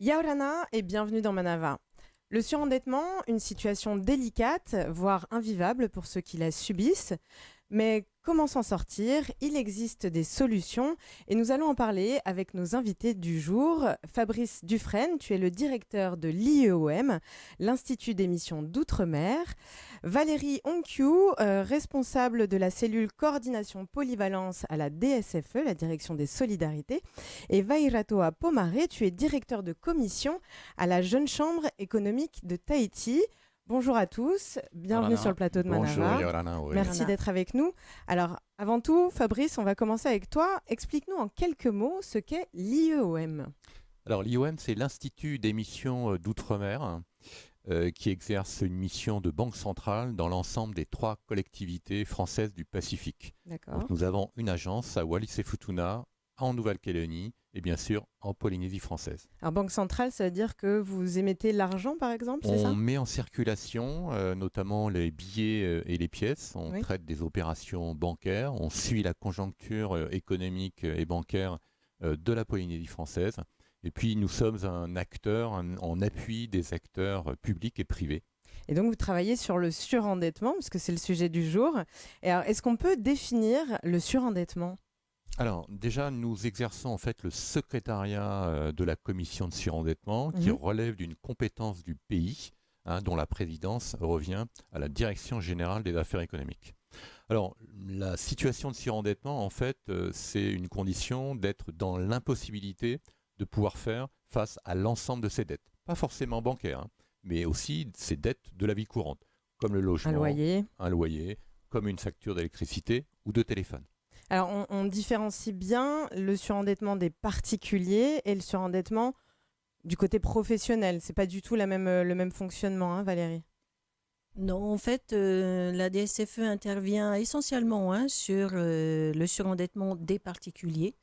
Yaorana et bienvenue dans Manava. Le surendettement, une situation délicate, voire invivable pour ceux qui la subissent. Mais comment s'en sortir? Il existe des solutions et nous allons en parler avec nos invités du jour. Fabrice Dufresne, tu es le directeur de l'IEOM, l'Institut d'émission d'Outre-mer. Valérie Onkiou, responsable de la cellule coordination polyvalence à la DSFE, la Direction des Solidarités. Et Vairatoa Pomaré, tu es directeur de commission à la Jeune Chambre économique de Tahiti. Bonjour à tous, bienvenue Yorana. sur le plateau de Manava. Bonjour Yorana, oui. Merci d'être avec nous. Alors, avant tout, Fabrice, on va commencer avec toi. Explique-nous en quelques mots ce qu'est l'IEOM. Alors l'IOM, c'est l'Institut d'émission d'Outre-mer qui exerce une mission de banque centrale dans l'ensemble des 3 collectivités françaises du Pacifique. D'accord. Donc, nous avons une agence à Wallis et Futuna, en Nouvelle-Calédonie et bien sûr en Polynésie française. Alors, banque centrale, ça veut dire que vous émettez l'argent, par exemple, c'est ça? On met en circulation notamment les billets et les pièces, on Oui. traite des opérations bancaires, on suit la conjoncture économique et bancaire de la Polynésie française. Et puis nous sommes un acteur en appui des acteurs publics et privés. Et donc, vous travaillez sur le surendettement, parce que c'est le sujet du jour. Et alors, est-ce qu'on peut définir le surendettement? Alors déjà, nous exerçons en fait le secrétariat de la commission de surendettement qui relève d'une compétence du pays, dont la présidence revient à la Direction générale des affaires économiques. Alors, la situation de surendettement, en fait, c'est une condition d'être dans l'impossibilité de pouvoir faire face à l'ensemble de ses dettes. Pas forcément bancaires, mais aussi ses dettes de la vie courante, comme le logement, un loyer, comme une facture d'électricité ou de téléphone. Alors, on différencie bien le surendettement des particuliers et le surendettement du côté professionnel. C'est pas du tout le même fonctionnement, Valérie? Non, en fait, la DSFE intervient essentiellement sur le surendettement des particuliers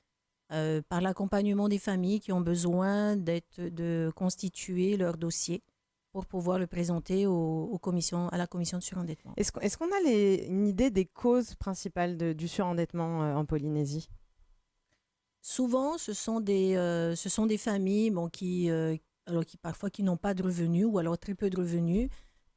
par l'accompagnement des familles qui ont besoin de constituer leur dossier pour pouvoir le présenter à la commission de surendettement. Est-ce qu'on a une idée des causes principales du surendettement en Polynésie? Souvent, ce sont des familles qui parfois qui n'ont pas de revenus ou alors très peu de revenus,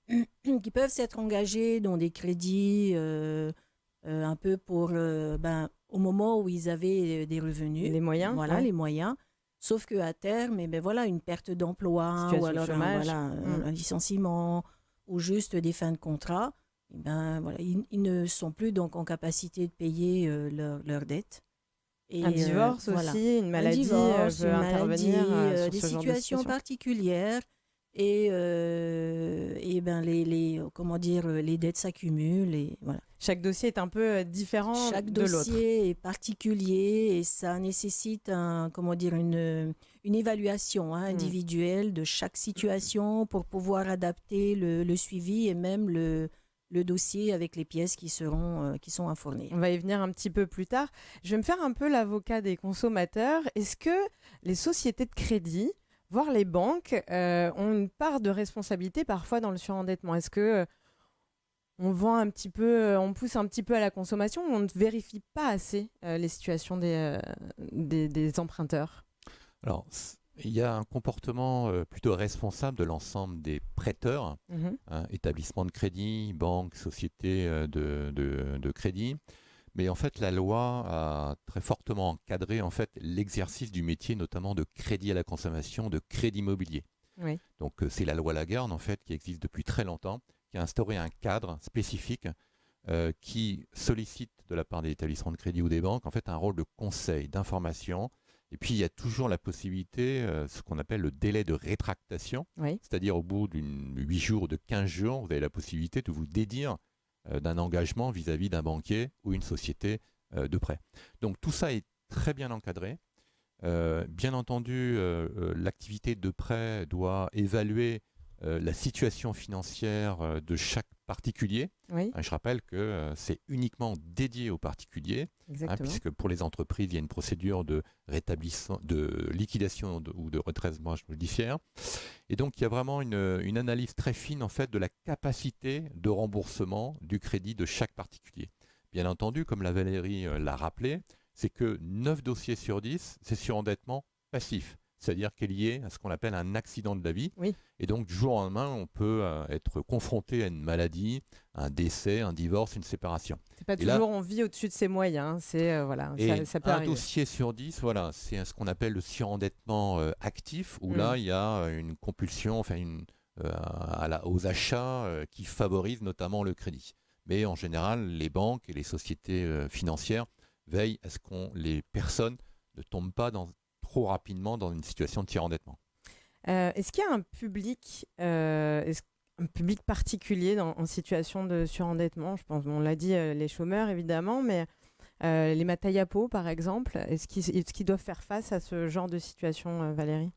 qui peuvent s'être engagés dans des crédits un peu pour au moment où ils avaient des revenus. Les moyens. Voilà, les moyens. Sauf qu'à terme, une perte d'emploi ou alors un licenciement ou juste des fins de contrat, ils ne sont plus donc en capacité de payer leurs dettes. Et un divorce aussi, une maladie peut intervenir sur des ce genre de situations particulières et les dettes s'accumulent et voilà. Chaque dossier est un peu différent de l'autre. Chaque dossier est particulier et ça nécessite une évaluation individuelle de chaque situation pour pouvoir adapter le suivi et même le dossier avec les pièces qui sont à fournir. On va y venir un petit peu plus tard. Je vais me faire un peu l'avocat des consommateurs. Est-ce que les sociétés de crédit, voire les banques, ont une part de responsabilité parfois dans le surendettement? Est-ce que on pousse un petit peu à la consommation ou on ne vérifie pas assez les situations des emprunteurs? Alors, il y a un comportement plutôt responsable de l'ensemble des prêteurs, établissements de crédit, banques, sociétés de crédit. Mais en fait, la loi a très fortement encadré l'exercice du métier, notamment de crédit à la consommation, de crédit immobilier. Oui. Donc, c'est la loi Lagarde, en fait, qui existe depuis très longtemps, qui a instauré un cadre spécifique qui sollicite de la part des établissements de crédit ou des banques, en fait, un rôle de conseil, d'information. Et puis, il y a toujours la possibilité, ce qu'on appelle le délai de rétractation, c'est-à-dire au bout de 8 jours ou de 15 jours, vous avez la possibilité de vous dédire d'un engagement vis-à-vis d'un banquier ou une société de prêt. Donc, tout ça est très bien encadré. Bien entendu, l'activité de prêt doit évaluer la situation financière de chaque particulier. Oui. Je rappelle que c'est uniquement dédié aux particuliers, puisque pour les entreprises, il y a une procédure de rétablissement, de liquidation ou de redressement judiciaire. Et donc, il y a vraiment une analyse très fine en fait, de la capacité de remboursement du crédit de chaque particulier. Bien entendu, comme la Valérie l'a rappelé, c'est que 9 dossiers sur 10, c'est surendettement passif. c'est-à-dire qu'elle est liée à ce qu'on appelle un accident de la vie. Oui. Et donc, du jour au lendemain, on peut être confronté à une maladie, un décès, un divorce, une séparation. C'est pas Et là- toujours on vit au-dessus de ses moyens. C'est voilà, Et ça peut un arriver. dossier sur 10, voilà, c'est ce qu'on appelle le surendettement actif, où Mm. là, il y a une compulsion, aux achats qui favorisent notamment le crédit. Mais en général, les banques et les sociétés financières veillent à ce que les personnes ne tombent pas trop rapidement dans une situation de surendettement. Est-ce qu'il y a un public particulier en situation de surendettement? Je pense, on l'a dit, les chômeurs évidemment, mais les Matayapo par exemple, est-ce qu'ils doivent faire face à ce genre de situation, Valérie?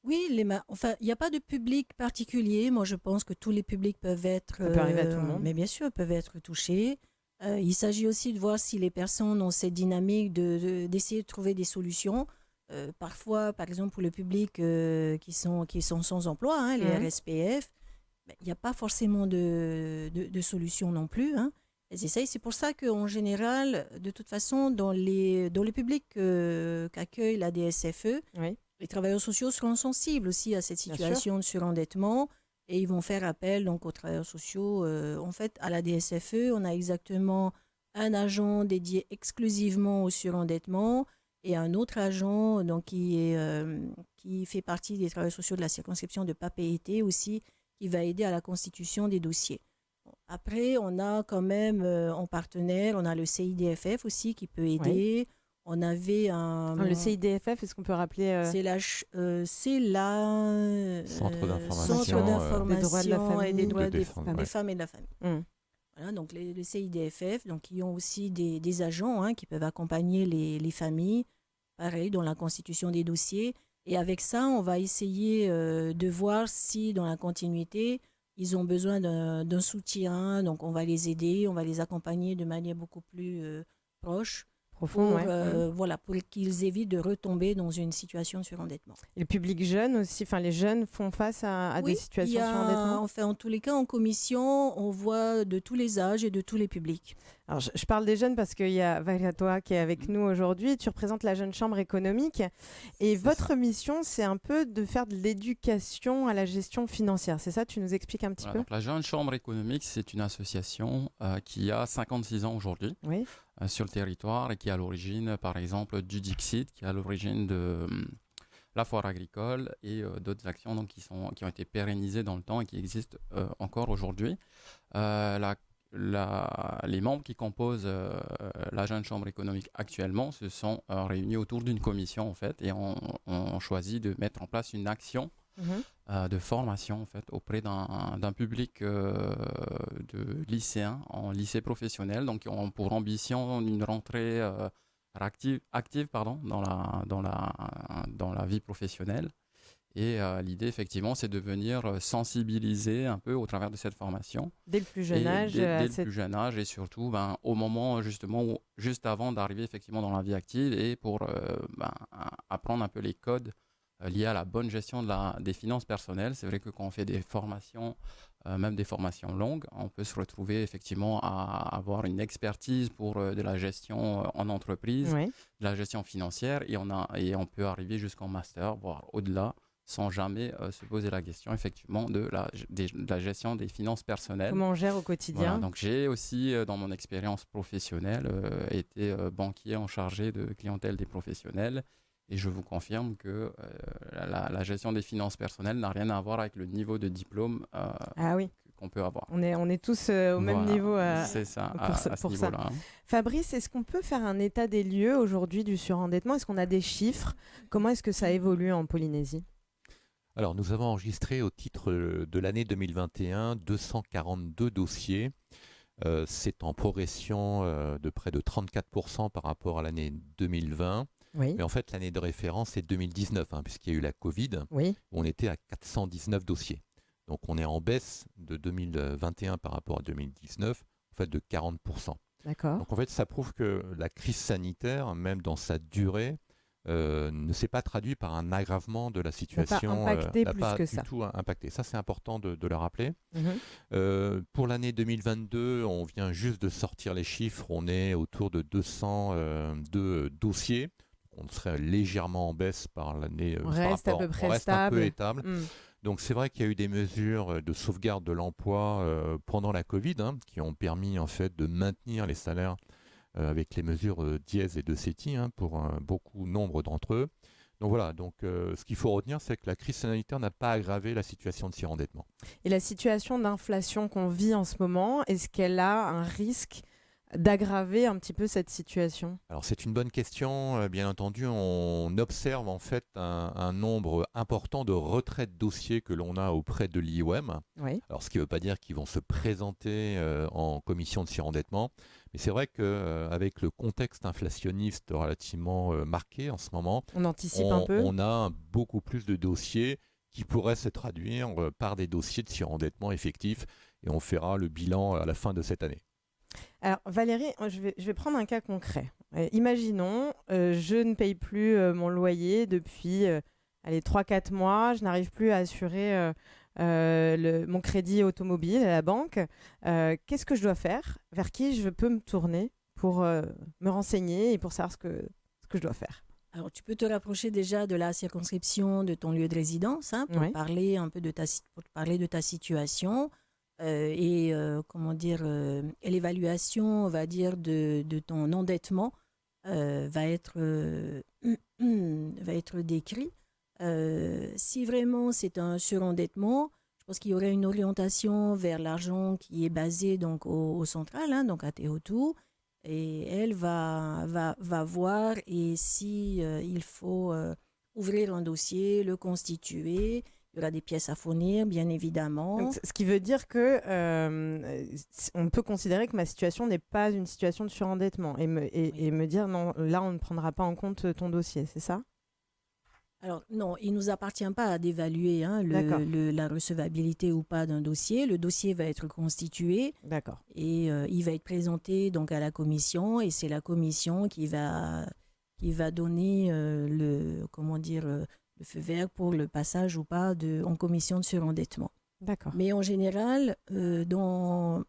Oui, enfin, il n'y a pas de public particulier. Moi, je pense que tous les publics peuvent être, Ça peut arriver à tout le monde. mais bien sûr, peuvent être touchés. Il s'agit aussi de voir si les personnes ont cette dynamique d'essayer de trouver des solutions. Parfois, par exemple, pour le public qui sont sans emploi, hein, les Mhm. RSPF, ben, il n'y a pas forcément de solution non plus. Hein. Elles essayent. C'est pour ça qu'en général, de toute façon, dans le public qu'accueille la DSFE, Oui. les travailleurs sociaux seront sensibles aussi à cette Bien situation de surendettement et ils vont faire appel donc aux travailleurs sociaux. En fait, à la DSFE, on a exactement un agent dédié exclusivement au surendettement et un autre agent donc, qui fait partie des travailleurs sociaux de la circonscription de Papeete aussi, qui va aider à la constitution des dossiers. Après, on a quand même en partenaire, on a le CIDFF aussi qui peut aider. On avait un... Le CIDFF, est-ce qu'on peut rappeler C'est la Centre d'information, Centre d'information des droits de la famille, et des droits des des femmes, des ouais. femmes et de la famille. Mm. Voilà, donc le CIDFF, donc ils ont aussi des agents hein, qui peuvent accompagner les familles, pareil, dans la constitution des dossiers. Et avec ça, on va essayer de voir si, dans la continuité, ils ont besoin d'un soutien. Donc, on va les aider, on va les accompagner de manière beaucoup plus proche. Profond, Pour, ouais. voilà, pour qu'ils évitent de retomber dans une situation de surendettement. Et le public jeune aussi, enfin les jeunes font face à des situations de surendettement? Enfin, en tous les cas, en commission, on voit de tous les âges et de tous les publics. Alors, je parle des jeunes parce qu'il y a Valérie toi qui est avec nous aujourd'hui. Tu représentes la Jeune Chambre économique. Et votre mission, c'est un peu de faire de l'éducation à la gestion financière. C'est ça? Tu nous expliques un petit peu? Donc, la Jeune Chambre économique, c'est une association qui a 56 ans aujourd'hui Oui. sur le territoire et qui est à l'origine, par exemple, du Dixit, qui est à l'origine de la foire agricole et d'autres actions donc, qui ont été pérennisées dans le temps et qui existent encore aujourd'hui. Les membres qui composent la Jeune Chambre économique actuellement se sont réunis autour d'une commission en fait et ont choisi de mettre en place une action de formation en fait auprès d'un public de lycéens en lycée professionnel, donc qui ont pour ambition une rentrée active dans la vie professionnelle. Et l'idée, effectivement, c'est de venir sensibiliser un peu au travers de cette formation. Dès le plus jeune âge. Dès le plus jeune âge et surtout au moment, justement, juste avant d'arriver effectivement dans la vie active et pour apprendre un peu les codes liés à la bonne gestion des finances personnelles. C'est vrai que quand on fait des formations, même des formations longues, on peut se retrouver effectivement à avoir une expertise pour de la gestion en entreprise, Oui. de la gestion financière et on peut arriver jusqu'en master, voire au-delà, sans jamais se poser la question effectivement de la gestion des finances personnelles. Comment on gère au quotidien. Voilà, donc j'ai aussi, dans mon expérience professionnelle, été banquier en chargé de clientèle des professionnels et je vous confirme que la gestion des finances personnelles n'a rien à voir avec le niveau de diplôme Ah oui. qu'on peut avoir. On est tous au même niveau c'est ça, pour à ce niveau-là. Fabrice, est-ce qu'on peut faire un état des lieux aujourd'hui du surendettement? Est-ce qu'on a des chiffres? Comment est-ce que ça évolue en Polynésie? Alors, nous avons enregistré au titre de l'année 2021 242 dossiers. C'est en progression de près de 34% par rapport à l'année 2020. Oui. Mais en fait, l'année de référence est 2019, puisqu'il y a eu la Covid. Oui. Où on était à 419 dossiers. Donc, on est en baisse de 2021 par rapport à 2019, en fait de 40%. D'accord. Donc, en fait, ça prouve que la crise sanitaire, même dans sa durée, ne s'est pas traduit par un aggravement de la situation. N'a pas impacté plus pas que du ça. tout impacté. Ça, c'est important de le rappeler. Mhm. Pour l'année 2022, on vient juste de sortir les chiffres. On est autour de 202 dossiers. on serait légèrement en baisse par l'année. On reste à peu près on reste un peu stable. étable. Donc c'est vrai qu'il y a eu des mesures de sauvegarde de l'emploi pendant la Covid qui ont permis en fait de maintenir les salaires avec les mesures DIES et de CETI pour nombre d'entre eux. Donc voilà, ce qu'il faut retenir, c'est que la crise sanitaire n'a pas aggravé la situation de surendettement. Et la situation d'inflation qu'on vit en ce moment, est-ce qu'elle a un risque d'aggraver un petit peu cette situation? Alors c'est une bonne question. Bien entendu, on observe en fait un nombre important de retraits de dossiers que l'on a auprès de l'IOM. Oui. Alors ce qui ne veut pas dire qu'ils vont se présenter en commission de surendettement, mais c'est vrai qu'avec le contexte inflationniste relativement marqué en ce moment, on anticipe un peu. On a beaucoup plus de dossiers qui pourraient se traduire par des dossiers de surendettement effectifs, et on fera le bilan à la fin de cette année. Alors Valérie, je vais prendre un cas concret. Imaginons, je ne paye plus mon loyer depuis 3-4 mois, je n'arrive plus à assurer mon crédit automobile à la banque. Qu'est-ce que je dois faire? Vers qui je peux me tourner pour me renseigner et pour savoir ce que je dois faire? Alors, tu peux te rapprocher déjà de la circonscription de ton lieu de résidence pour parler un peu de ta situation. Comment dire, l'évaluation, on va dire, de ton endettement va être décrit. Si vraiment c'est un surendettement, je pense qu'il y aurait une orientation vers l'argent qui est basé donc au central, donc à Tehotu, et elle va voir et si il faut ouvrir un dossier, le constituer. Il y aura des pièces à fournir, bien évidemment. Donc, ce qui veut dire que on peut considérer que ma situation n'est pas une situation de surendettement et me dire non, là on ne prendra pas en compte ton dossier, c'est ça? Alors non, il ne nous appartient pas d'évaluer la recevabilité ou pas d'un dossier. Le dossier va être constitué. D'accord. Et il va être présenté donc à la commission et c'est la commission qui va donner le feu vert pour le passage ou pas en commission de surendettement. D'accord. Mais en général, pour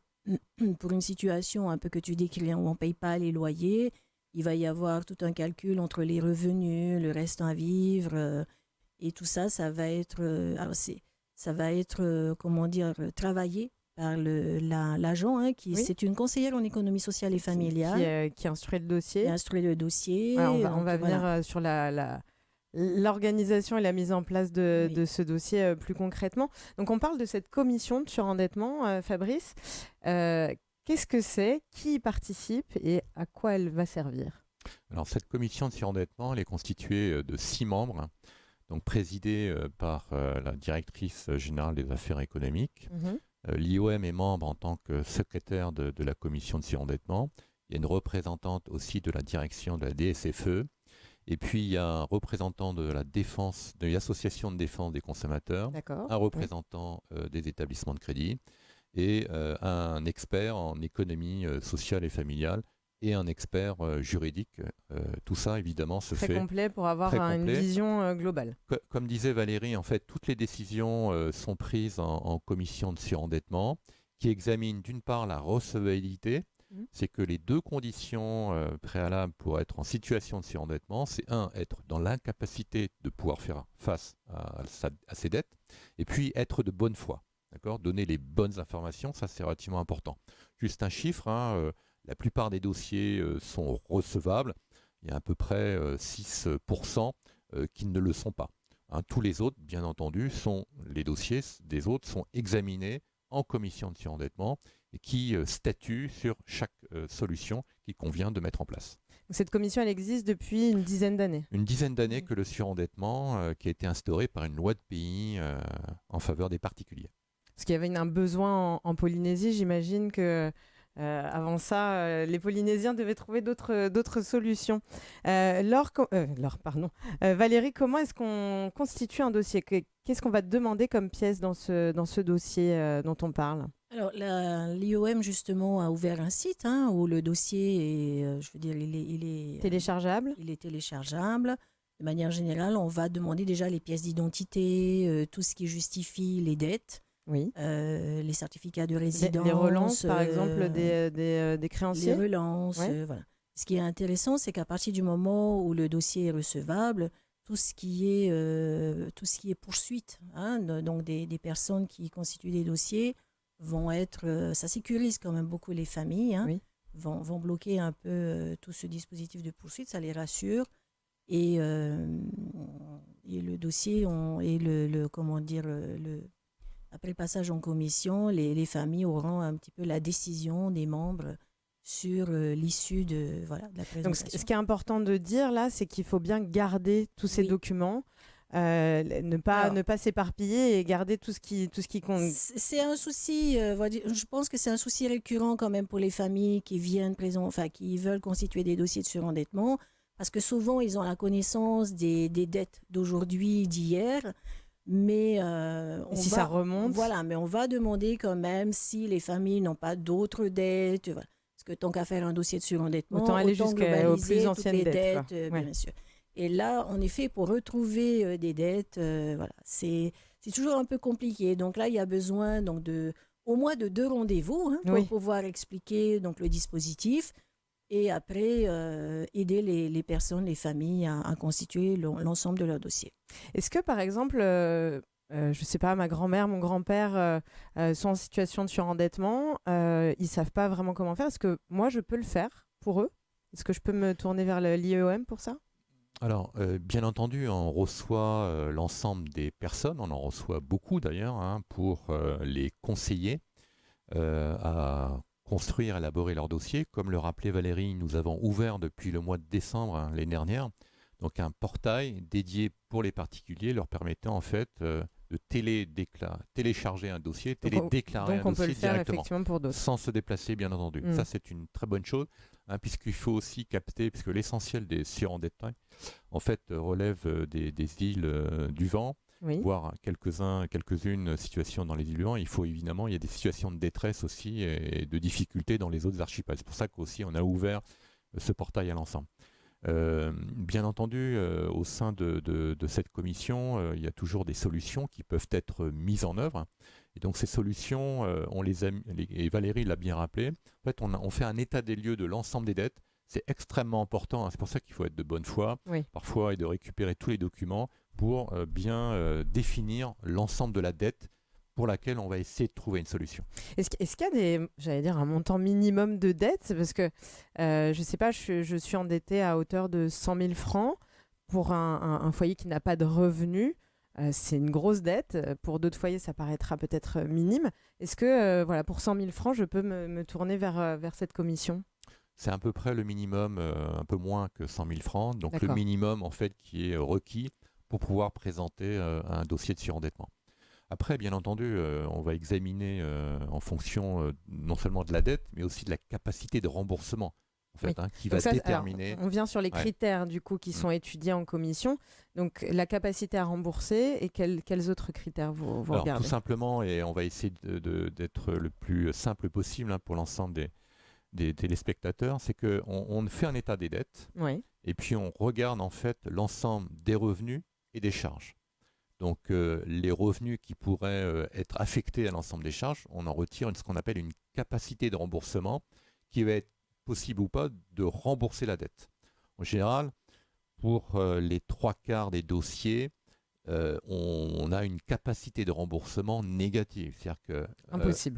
une situation un peu que tu décris où on ne paye pas les loyers, il va y avoir tout un calcul entre les revenus, le reste à vivre, et tout ça, ça va être travaillé par l'agent, c'est une conseillère en économie sociale et familiale. Qui instruit le dossier. Qui instruit le dossier. Alors, on va venir sur l'organisation et la mise en place de ce dossier plus concrètement. Donc, on parle de cette commission de surendettement, Fabrice. Qu'est-ce que c'est? Qui y participe et à quoi elle va servir? Alors, cette commission de surendettement, elle est constituée de 6 membres, donc présidée par la directrice générale des affaires économiques. L'IOM est membre en tant que secrétaire de la commission de surendettement. Il y a une représentante aussi de la direction de la DSFE. Et puis, il y a un représentant de l'association de défense des consommateurs, un représentant des établissements de crédit et un expert en économie sociale et familiale et un expert juridique. Tout ça, évidemment, se fait très complet pour avoir une vision globale. Comme disait Valérie, en fait, toutes les décisions sont prises en commission de surendettement qui examine d'une part la recevabilité. C'est que les 2 conditions préalables pour être en situation de surendettement, c'est être dans l'incapacité de pouvoir faire face à ses dettes, et puis être de bonne foi, donner les bonnes informations, ça c'est relativement important. Juste un chiffre, la plupart des dossiers sont recevables, il y a à peu près 6% qui ne le sont pas. Tous les autres, bien entendu, les dossiers des autres sont examinés en commission de surendettement et qui statue sur chaque solution qu'il convient de mettre en place. Cette commission, elle existe depuis une dizaine d'années. Une dizaine d'années que le surendettement qui a été instauré par une loi de pays en faveur des particuliers. Parce qu'il y avait un besoin en Polynésie, j'imagine que avant ça, les Polynésiens devaient trouver d'autres solutions. Valérie, comment est-ce qu'on constitue un dossier? Qu'est-ce qu'on va te demander comme pièce dans ce dossier dont on parle? Alors, l'IOM, justement, a ouvert un site où le dossier est, il est téléchargeable. Il est téléchargeable. De manière générale, on va demander déjà les pièces d'identité, tout ce qui justifie les dettes. Oui. Les certificats de résidence. Les relances, par exemple, des créanciers. Les relances, voilà. Ce qui est intéressant, c'est qu'à partir du moment où le dossier est recevable, tout ce qui est poursuite, hein, donc des personnes qui constituent des dossiers vont être, ça sécurise quand même beaucoup les familles, hein, Oui. vont bloquer un peu tout ce dispositif de poursuite, ça les rassure. Et le dossier, comment dire, après le passage en commission, les familles auront un petit peu la décision des membres sur l'issue de la Donc, présentation. ce qui est important de dire là, c'est qu'il faut bien garder tous ces Oui. documents, ne pas s'éparpiller et garder tout ce qui compte. C'est un souci, je pense que c'est un souci récurrent quand même pour les familles qui qui veulent constituer des dossiers de surendettement, parce que souvent ils ont la connaissance des dettes d'aujourd'hui, d'hier, mais Si ça remonte. Voilà, mais on va demander quand même si les familles n'ont pas d'autres dettes. Voilà. Parce que tant qu'à faire un dossier de surendettement, Autant aller jusqu'aux globaliser plus toutes anciennes les dettes, dettes, quoi. Ouais. bien sûr. Et là, en effet, pour retrouver des dettes, c'est toujours un peu compliqué. Donc là, il y a besoin donc au moins de 2 rendez-vous, hein, pour pouvoir expliquer donc le dispositif et après aider les personnes, les familles à constituer l'ensemble de leur dossier. Est-ce que, par exemple, je ne sais pas, ma grand-mère, mon grand-père sont en situation de surendettement, ils ne savent pas vraiment comment faire. Est-ce que moi, je peux le faire pour eux? Est-ce que je peux me tourner vers l'IEOM pour ça? Alors, bien entendu, on reçoit l'ensemble des personnes, on en reçoit beaucoup d'ailleurs, hein, pour les conseiller à construire, élaborer leur dossier. Comme le rappelait Valérie, nous avons ouvert depuis le mois de décembre l'année dernière, donc un portail dédié pour les particuliers, leur permettant en fait de télécharger un dossier, télédéclarer un Donc on peut dossier le faire directement, effectivement pour d'autres. sans se déplacer bien entendu. Ça c'est une très bonne chose, hein, puisqu'il faut aussi capter, puisque l'essentiel des surendettements en fait relève des îles du Vent, Oui. voire quelques-unes situations dans les îles du Vent. Il y a des situations de détresse aussi et de difficultés dans les autres archipels. C'est pour ça qu'aussi on a ouvert ce portail à l'ensemble. Bien entendu, au sein de cette commission, il y a toujours des solutions qui peuvent être mises en œuvre. Et donc ces solutions, et Valérie l'a bien rappelé, en fait, on fait un état des lieux de l'ensemble des dettes. C'est extrêmement important, hein. C'est pour ça qu'il faut être de bonne foi, parfois, et de récupérer tous les documents pour bien définir l'ensemble de la dette pour laquelle on va essayer de trouver une solution. Est-ce qu'il y a un montant minimum de dette? Parce que, je ne sais pas, je suis endettée à hauteur de 100 000 francs pour un foyer qui n'a pas de revenus. C'est une grosse dette. Pour d'autres foyers, ça paraîtra peut-être minime. Est-ce que, pour 100 000 francs, je peux me tourner vers cette commission? C'est à peu près le minimum, un peu moins que 100 000 francs. Donc le minimum en fait qui est requis pour pouvoir présenter un dossier de surendettement. Après, bien entendu, on va examiner en fonction non seulement de la dette, mais aussi de la capacité de remboursement, en fait, qui va déterminer. Alors, on vient sur les critères du coup qui sont étudiés en commission. Donc la capacité à rembourser et quels autres critères vous regardez? Tout simplement, et on va essayer d'être le plus simple possible, hein, pour l'ensemble des téléspectateurs, c'est qu'on fait un état des dettes, et puis on regarde en fait l'ensemble des revenus et des charges. Donc les revenus qui pourraient être affectés à l'ensemble des charges, on en retire ce qu'on appelle une capacité de remboursement qui va être possible ou pas de rembourser la dette. En général, pour les 3/4 des dossiers, on a une capacité de remboursement négative. C'est-à-dire que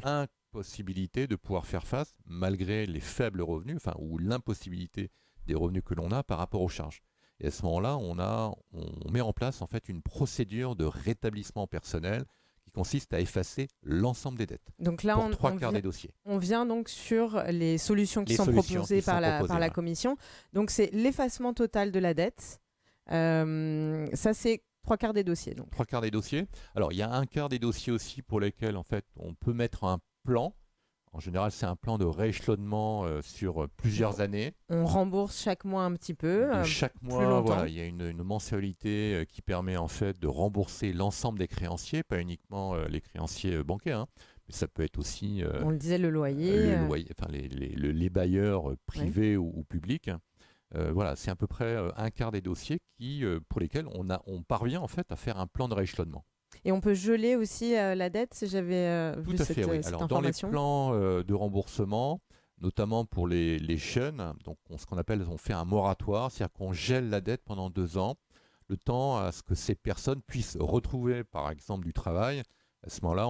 impossibilité de pouvoir faire face malgré les faibles revenus, ou l'impossibilité des revenus que l'on a par rapport aux charges. Et à ce moment-là, on met en place en fait une procédure de rétablissement personnel qui consiste à effacer l'ensemble des dettes. Donc là, pour 3/4 des dossiers. On vient donc sur les solutions qui sont proposées par la commission. Donc c'est l'effacement total de la dette. Ça, c'est 3/4 des dossiers. 3/4 des dossiers. Alors, il y a 1/4 des dossiers aussi pour lesquels en fait, on peut mettre un plan. En général, c'est un plan de rééchelonnement sur plusieurs années. On rembourse chaque mois un petit peu. Chaque mois, il y a une mensualité qui permet en fait de rembourser l'ensemble des créanciers, pas uniquement les créanciers bancaires, hein, mais ça peut être aussi on le disait, le loyer, les bailleurs privés ou publics. C'est à peu près 1/4 des dossiers pour lesquels on parvient en fait à faire un plan de rééchelonnement. Et on peut geler aussi la dette, si j'avais vu cette information. Alors, dans les plans de remboursement, notamment pour les jeunes. Donc, ce qu'on appelle, on fait un moratoire, c'est-à-dire qu'on gèle la dette pendant 2 ans, le temps à ce que ces personnes puissent retrouver, par exemple, du travail, à ce moment-là,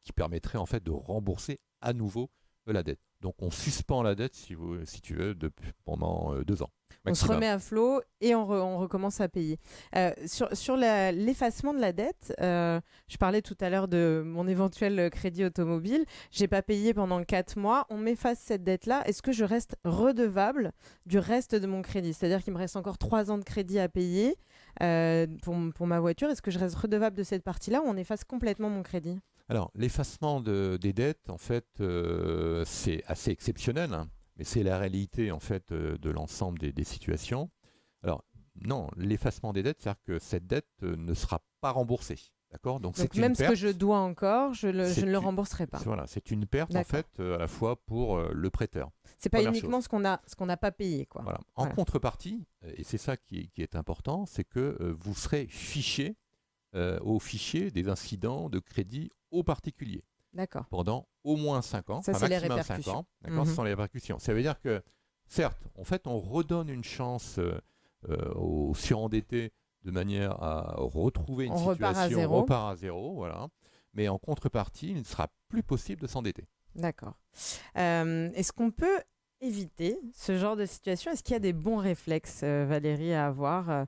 qui permettrait en fait de rembourser à nouveau la dette. Donc, on suspend la dette, si tu veux, pendant 2 ans. On se remet à flot et on recommence à payer. Sur l'effacement de la dette, je parlais tout à l'heure de mon éventuel crédit automobile. Je n'ai pas payé pendant 4 mois. On m'efface cette dette-là. Est-ce que je reste redevable du reste de mon crédit? C'est-à-dire qu'il me reste encore 3 ans de crédit à payer pour ma voiture. Est-ce que je reste redevable de cette partie-là ou on efface complètement mon crédit? Alors, l'effacement des dettes, en fait, c'est assez exceptionnel, hein. Mais c'est la réalité en fait de l'ensemble des situations. Alors non, l'effacement des dettes, c'est-à-dire que cette dette ne sera pas remboursée, d'accord? Donc c'est même une perte. Ce que je dois encore, je ne le rembourserai pas. Voilà, c'est une perte en fait à la fois pour le prêteur. C'est pas uniquement ce qu'on n'a pas payé, quoi. Voilà. En contrepartie, et c'est ça qui est important, c'est que vous serez fiché au fichier des incidents de crédit aux particuliers. D'accord. Pendant au moins 5 ans, ça, c'est les répercussions. 5 ans, d'accord, ce sont les répercussions. Ça veut dire que, certes, en fait, on redonne une chance aux surendettés de manière à retrouver une situation, repart à zéro, voilà. Mais en contrepartie, il ne sera plus possible de s'endetter. D'accord. Est-ce qu'on peut éviter ce genre de situation? Est-ce qu'il y a des bons réflexes, Valérie, à avoir?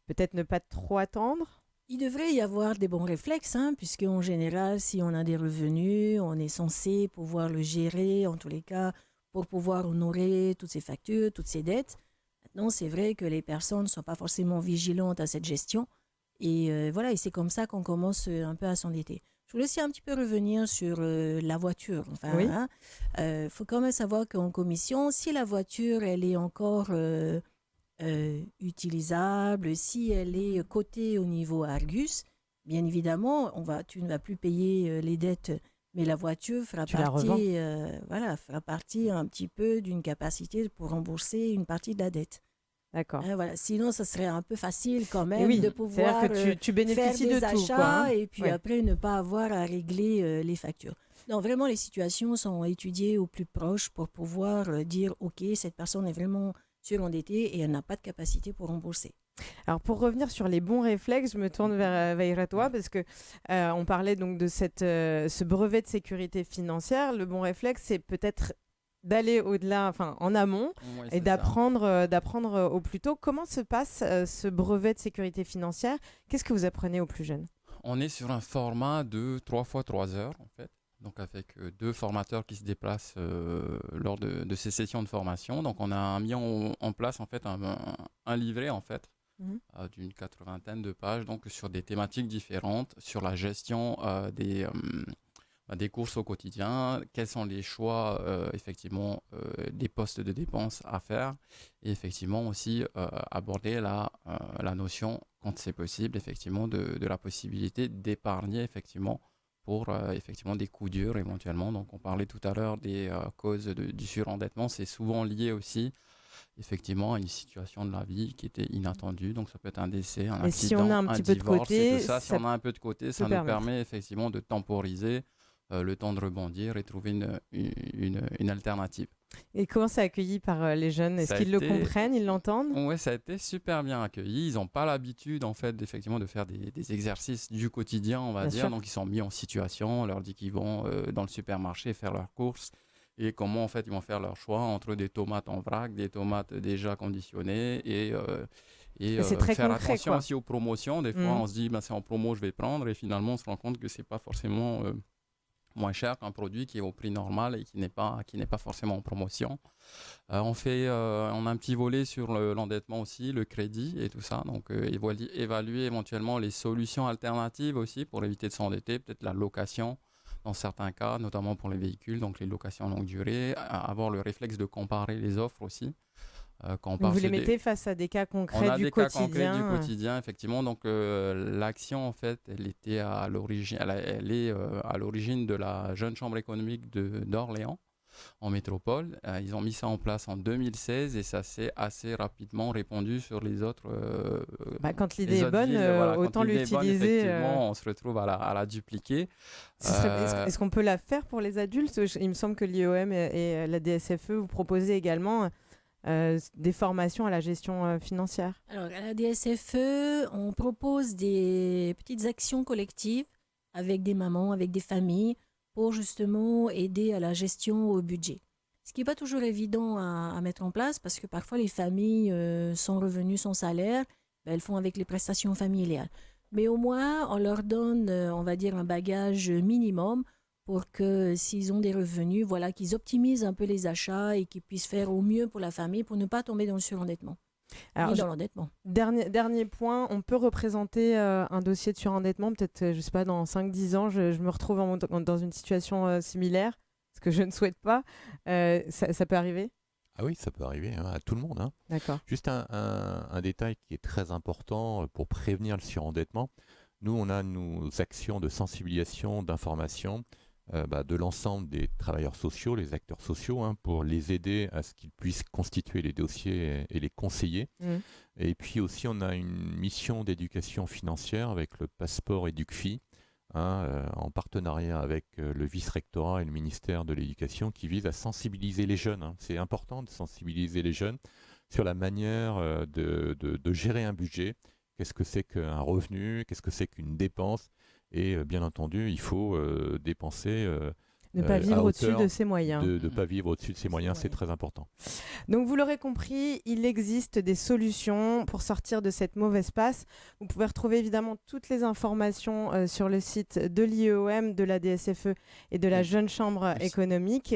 Peut-être ne pas trop attendre? Il devrait y avoir des bons réflexes, hein, puisque en général, si on a des revenus, on est censé pouvoir le gérer, en tous les cas, pour pouvoir honorer toutes ces factures, toutes ces dettes. Maintenant, c'est vrai que les personnes ne sont pas forcément vigilantes à cette gestion. Et voilà, et c'est comme ça qu'on commence un peu à s'endetter. Je voulais aussi un petit peu revenir sur la voiture. Enfin, oui. Faut quand même savoir qu'en commission, si la voiture, elle est encore utilisable, si elle est cotée au niveau Argus, bien évidemment, tu ne vas plus payer les dettes, mais la voiture fera partie un petit peu d'une capacité pour rembourser une partie de la dette. D'accord. Voilà. Sinon, ça serait un peu facile quand même de pouvoir que tu bénéficies faire des de tout, achats quoi, hein. Et puis après ne pas avoir à régler les factures. Non, vraiment, les situations sont étudiées au plus proche pour pouvoir dire, OK, cette personne est vraiment surendettée et elle n'a pas de capacité pour rembourser. Alors pour revenir sur les bons réflexes, je me tourne vers Vairatoa parce que on parlait donc de ce brevet de sécurité financière. Le bon réflexe, c'est peut-être d'aller au-delà, enfin en amont, et d'apprendre au plus tôt. Comment se passe ce brevet de sécurité financière? Qu'est-ce que vous apprenez aux plus jeunes? On est sur un format de 3 fois 3 heures en fait. Donc avec 2 formateurs qui se déplacent lors de ces sessions de formation. Donc on a mis en place en fait un livret en fait d'une 80aine de pages, donc sur des thématiques différentes, sur la gestion des courses au quotidien, quels sont les choix effectivement des postes de dépenses à faire, et effectivement aussi aborder la notion, quand c'est possible, effectivement de la possibilité d'épargner effectivement pour effectivement des coups durs éventuellement. Donc on parlait tout à l'heure des causes du surendettement, c'est souvent lié aussi effectivement à une situation de la vie qui était inattendue. Donc ça peut être un décès, un accident, si on a un petit peu divorce, de côté, et tout ça. Si on a un peu de côté, ça nous permet effectivement de temporiser le temps de rebondir et trouver une alternative. Et comment c'est accueilli par les jeunes? Est-ce qu'ils le comprennent, ils l'entendent? Oui, ça a été super bien accueilli. Ils n'ont pas l'habitude en fait effectivement de faire des exercices du quotidien, on va dire. Donc ils sont mis en situation, on leur dit qu'ils vont dans le supermarché faire leurs courses et comment en fait ils vont faire leur choix entre des tomates en vrac, des tomates déjà conditionnées et faire concret, attention aussi aux promotions. Des fois on se dit c'est en promo, je vais prendre, et finalement on se rend compte que c'est pas forcément moins cher qu'un produit qui est au prix normal et qui n'est pas forcément en promotion. On a un petit volet sur l'endettement aussi, le crédit et tout ça. Donc évaluer éventuellement les solutions alternatives aussi pour éviter de s'endetter, peut-être la location dans certains cas, notamment pour les véhicules, donc les locations longue durée, avoir le réflexe de comparer les offres aussi. Vous les mettez face à des cas concrets on a du des quotidien. cas concrets du quotidien, effectivement. Donc l'action, en fait, elle est à l'origine de la Jeune Chambre économique d'Orléans. en métropole. Ils ont mis ça en place en 2016 et ça s'est assez rapidement répandu sur les autres. Quand l'idée les est autres bonne, villes, voilà. autant Quand l'idée est bonne, l'utiliser. effectivement, on se retrouve à la dupliquer. Est-ce qu'on peut la faire pour les adultes? Il me semble que l'IOM et la DSFE vous proposez également des formations à la gestion financière. Alors, à la DSFE, on propose des petites actions collectives avec des mamans, avec des familles, pour justement aider à la gestion au budget. Ce qui n'est pas toujours évident à mettre en place parce que parfois les familles, sans revenus, sans salaire, elles font avec les prestations familiales. Mais au moins, on leur donne, on va dire, un bagage minimum pour que s'ils ont des revenus, voilà, qu'ils optimisent un peu les achats et qu'ils puissent faire au mieux pour la famille pour ne pas tomber dans le surendettement. Alors, ni dans l'endettement. Dernier point, on peut représenter un dossier de surendettement, peut-être, je ne sais pas, dans 5-10 ans, je me retrouve dans une situation similaire, ce que je ne souhaite pas. Ça peut arriver? Ah oui, ça peut arriver à tout le monde. D'accord. Juste un détail qui est très important pour prévenir le surendettement. Nous, on a nos actions de sensibilisation, d'information de l'ensemble des travailleurs sociaux, les acteurs sociaux, pour les aider à ce qu'ils puissent constituer les dossiers et les conseiller. Et puis aussi, on a une mission d'éducation financière avec le passeport EducFi, en partenariat avec le vice-rectorat et le ministère de l'Éducation, qui vise à sensibiliser les jeunes. C'est important de sensibiliser les jeunes sur la manière de gérer un budget. Qu'est-ce que c'est qu'un revenu? Qu'est-ce que c'est qu'une dépense? Et bien entendu, il faut dépenser ne pas vivre au-dessus de ses moyens. De ne pas vivre au-dessus de ses moyens, c'est très important. Donc vous l'aurez compris, il existe des solutions pour sortir de cette mauvaise passe. Vous pouvez retrouver évidemment toutes les informations sur le site de l'IEOM, de la DSFE et de la Jeune Chambre économique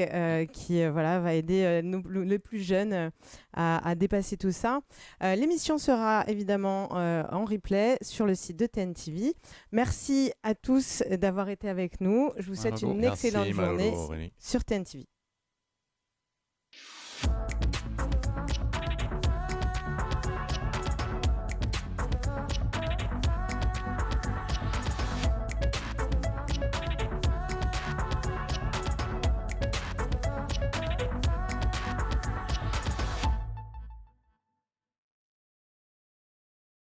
qui va aider les plus jeunes à dépasser tout ça. L'émission sera évidemment en replay sur le site de TNTV. Merci à tous d'avoir été avec nous. Je vous souhaite une excellente journée sur TNTV.